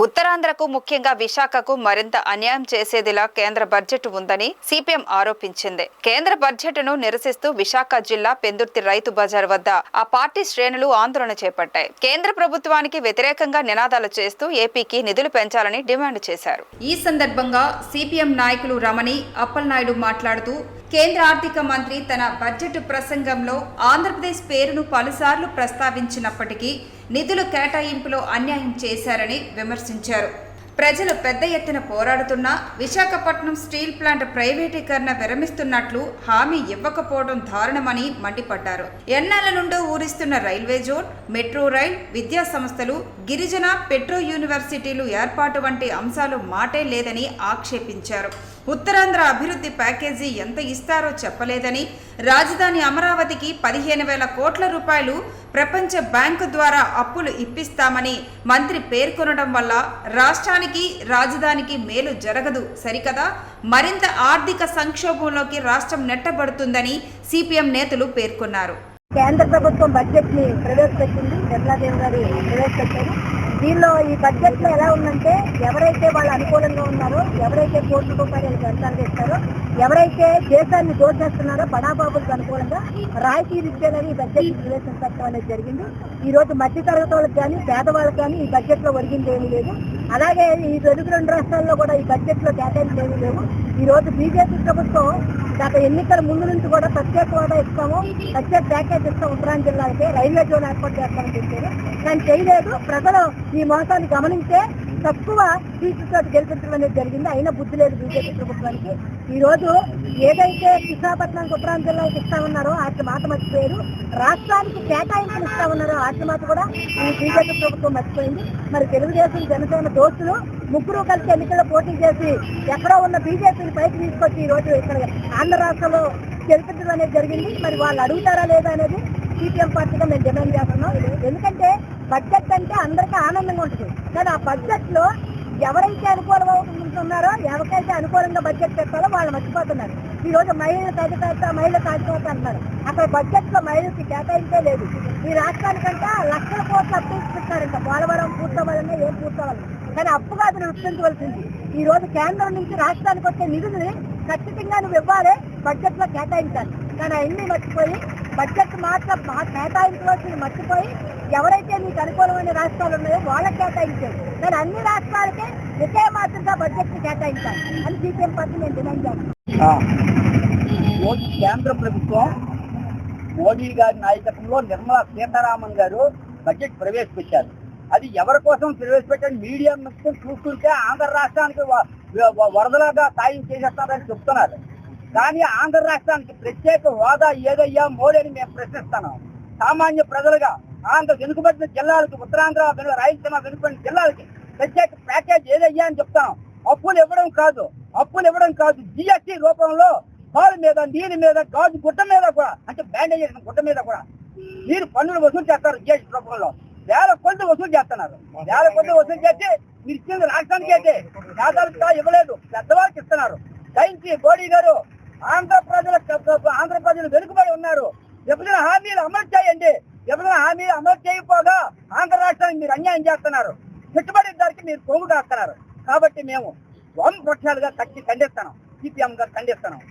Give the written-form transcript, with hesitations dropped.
ఉత్తరాంధ్రకు ముఖ్యంగా విశాఖకు మరింత అన్యాయం చేసేదిలా కేంద్ర బడ్జెట్ ఉందని సిపిఎం ఆరోపించింది. కేంద్ర బడ్జెట్ను నిరసిస్తూ విశాఖ జిల్లా పెందుర్తి రైతు బజార్ వద్ద ఆ పార్టీ శ్రేణులు ఆందోళన చేపట్టాయి. కేంద్ర ప్రభుత్వానికి వ్యతిరేకంగా నినాదాలు చేస్తూ ఏపీకి నిధులు పెంచాలని డిమాండ్ చేశారు. ఈ సందర్భంగా సిపిఎం నాయకులు రమణి అప్పలనాయుడు మాట్లాడుతూ కేంద్ర ఆర్థిక మంత్రి తన బడ్జెట్ ప్రసంగంలో ఆంధ్రప్రదేశ్ పేరును పలుసార్లు ప్రస్తావించినప్పటికీ నిధుల కేటాయింపులో అన్యాయం చేశారని విమర్శించారు. ప్రజలు పెద్ద ఎత్తున పోరాడుతున్నా విశాఖపట్నం స్టీల్ ప్లాంట్ ప్రైవేటీకరణ విరమిస్తున్నట్లు హామీ ఇవ్వకపోవడం దారుణమని మండిపడ్డారు. ఎన్నాళ్ల నుండో ఊరిస్తున్న రైల్వే జోన్, మెట్రో రైల్, విద్యా సంస్థలు, గిరిజన పెట్రో యూనివర్సిటీలు ఏర్పాటు వంటి అంశాలు మాటే లేదని ఆక్షేపించారు. ఉత్తరాంధ్ర అభివృద్ధి ప్యాకేజీ ఎంత ఇస్తారో చెప్పలేదని, రాజధాని అమరావతికి 15,000 కోట్ల రూపాయలు ప్రపంచ బ్యాంకు ద్వారా అప్పులు ఇప్పిస్తామని మంత్రి పేర్కొనడం వల్ల రాష్ట్రానికి, రాజధానికి మేలు జరగదు సరికదా, మరింత ఆర్థిక సంక్షోభంలోకి రాష్ట్రం నెట్టబడుతుందని సిపిఎం నేతలు పేర్కొన్నారు. కేంద్ర ప్రభుత్వం బడ్జెట్ ని ప్రవేశపెట్టింది, నిర్మలాదేవి గారు ప్రవేశపెట్టారు. దీనిలో ఈ బడ్జెట్ లో ఎలా ఉందంటే, ఎవరైతే వాళ్ళు అనుకూలంగా ఉన్నారో, ఎవరైతే కోట్ల రూపాయలు ఖర్చాలు ఇస్తారో, ఎవరైతే దేశాన్ని దోచేస్తున్నారో బడాబాబులకు అనుకూలంగా రాయితీలు ఇచ్చేదని ఈ బడ్జెట్ ప్రవేశపెట్టడం అనేది జరిగింది. ఈ రోజు మధ్య తరగతి వాళ్ళకి కానీ పేదవాళ్ళకి కానీ ఈ బడ్జెట్ లో ఒరిగింది ఏమీ లేదు. అలాగే ఈ తెలుగు 2 రాష్ట్రాల్లో కూడా ఈ బడ్జెట్ లో కేటాయింపులు ఏమీ లేవు. ఈ రోజు బీజేపీ ప్రభుత్వం గత ఎన్నికల ముందు నుంచి కూడా ప్రత్యేక హోదా ఇస్తాము, ప్రత్యేక ప్యాకేజ్ ఇస్తాం, ఉత్తరాంధ్ర జిల్లాకి రైల్వే జోన్ ఏర్పాటు చేస్తామని చెప్పారు. కానీ చేయలేదు. ప్రజలు ఈ మోసాన్ని గమనించే తక్కువ సీట్లతో గెలిపించడం అనేది జరిగింది. అయినా బుద్ధి లేదు బీజేపీ ప్రభుత్వానికి. ఈ రోజు ఏదైతే విశాఖపట్నానికి ఉత్తరాంధ్ర జిల్లాకి ఇస్తామన్నారో వాటి మాట మర్చిపోయారు. రాష్ట్రానికి కేటాయింపులు ఇస్తామన్నారో వాటి మాట కూడా ఈ బీజేపీ ప్రభుత్వం మర్చిపోయింది. మరి తెలుగుదేశం, జనసేన దోస్తులు ముగ్గురు కలిసి ఎన్నికల్లో పోటీ చేసి ఎక్కడో ఉన్న బీజేపీని పైకి తీసుకొచ్చి ఈ రోజు ఇక్కడ ఆంధ్ర రాష్ట్రంలో గెలిపించడం అనేది జరిగింది. మరి వాళ్ళు అడుగుతారా లేదా అనేది సిపిఎం పార్టీగా మేము డిమాండ్ చేస్తున్నాం. ఎందుకంటే బడ్జెట్ అంటే అందరికీ ఆనందంగా ఉంటుంది, కానీ ఆ బడ్జెట్ లో ఎవరైతే అనుకూలంగా ఉంటున్నారో, ఎవరికైతే అనుకూలంగా బడ్జెట్ పెట్టాలో వాళ్ళు మర్చిపోతున్నారు. ఈ రోజు మహిళలకు అధికారత, మహిళలకు అధికారత అంటున్నారు. అక్కడ బడ్జెట్ లో మహిళలకి కేటాయింపే లేదు. ఈ రాష్ట్రానికంటే లక్షల కోట్లు అప్పు ఇస్తున్నారంట. పోలవరం పూర్తవ్వాలన్నా ఏం పూర్తవ్వాలి, కానీ అప్పు కాదు రృష్టించవలసింది. ఈ రోజు కేంద్రం నుంచి రాష్ట్రానికి వచ్చే నిధుల్ని ఖచ్చితంగా నువ్వు ఇవ్వాలి, బడ్జెట్ లో కేటాయించాలి. కానీ అన్ని మర్చిపోయి బడ్జెట్ మాత్రం కేటాయించవలసింది మర్చిపోయి ఎవరైతే మీకు అనుకూలమైన రాష్ట్రాలు ఉన్నాయో వాళ్ళకి కేటాయించారు. కానీ అన్ని రాష్ట్రాలకే ఒకే మాత్రంగా బడ్జెట్ ని కేటాయించాలి అని సిపిఎం పార్టీ నేను డిమాండ్ చేస్తాను. కేంద్ర ప్రభుత్వం మోడీ గారి నాయకత్వంలో నిర్మలా సీతారామన్ గారు బడ్జెట్ ప్రవేశపెట్టారు. అది ఎవరి కోసం ప్రవేశపెట్టారు? మీడియా మొత్తం చూస్తుంటే ఆంధ్ర రాష్ట్రానికి వరదలాగా సాయం చేసేస్తారని చెప్తున్నారు. కానీ ఆంధ్ర రాష్ట్రానికి ప్రత్యేక హోదా ఏదయ్యా మోడీ అని మేము ప్రశ్నిస్తున్నాం. సామాన్య ప్రజలుగా ఆంధ్ర వెనుకబడిన జిల్లాలకి, ఉత్తరాంధ్ర, రాయలసీమ వెనుకబడిన జిల్లాలకి ప్రత్యేక ప్యాకేజ్ ఏదయ్యా అని చెప్తాం. అప్పులు ఇవ్వడం కాదు, జిఎస్టీ రూపంలో పాలు మీద, నీరు మీద, గాజు గుట్ట మీద కూడా, అంటే బ్యాండేజ్ చేసిన గుట్ట మీద కూడా మీరు పన్నులు వసూలు చేస్తారు. జిఎస్టీ రూపంలో వేల కొద్ది వసూలు చేస్తున్నారు. వేల కొద్ది వసూలు చేసి మీరు ఇచ్చింది రాష్ట్రానికి అయితే పేదలకు ఇవ్వలేదు, పెద్దవాళ్ళకి ఇస్తున్నారు. దయచేసి మోడీ గారు ఆంధ్ర ప్రజలు వెనుకబడి ఉన్నారు. విభజన హామీలు అమలు చేయండి. విభజన హామీలు అమలు చేయకపోగా ఆంధ్ర రాష్ట్రానికి మీరు అన్యాయం చేస్తున్నారు. పెట్టుబడి దానికి మీరు కొమ్ము కాస్తున్నారు. కాబట్టి మేము వామపక్షాలుగా ఖండిస్తున్నాం, సిపిఎం గా ఖండిస్తున్నాం.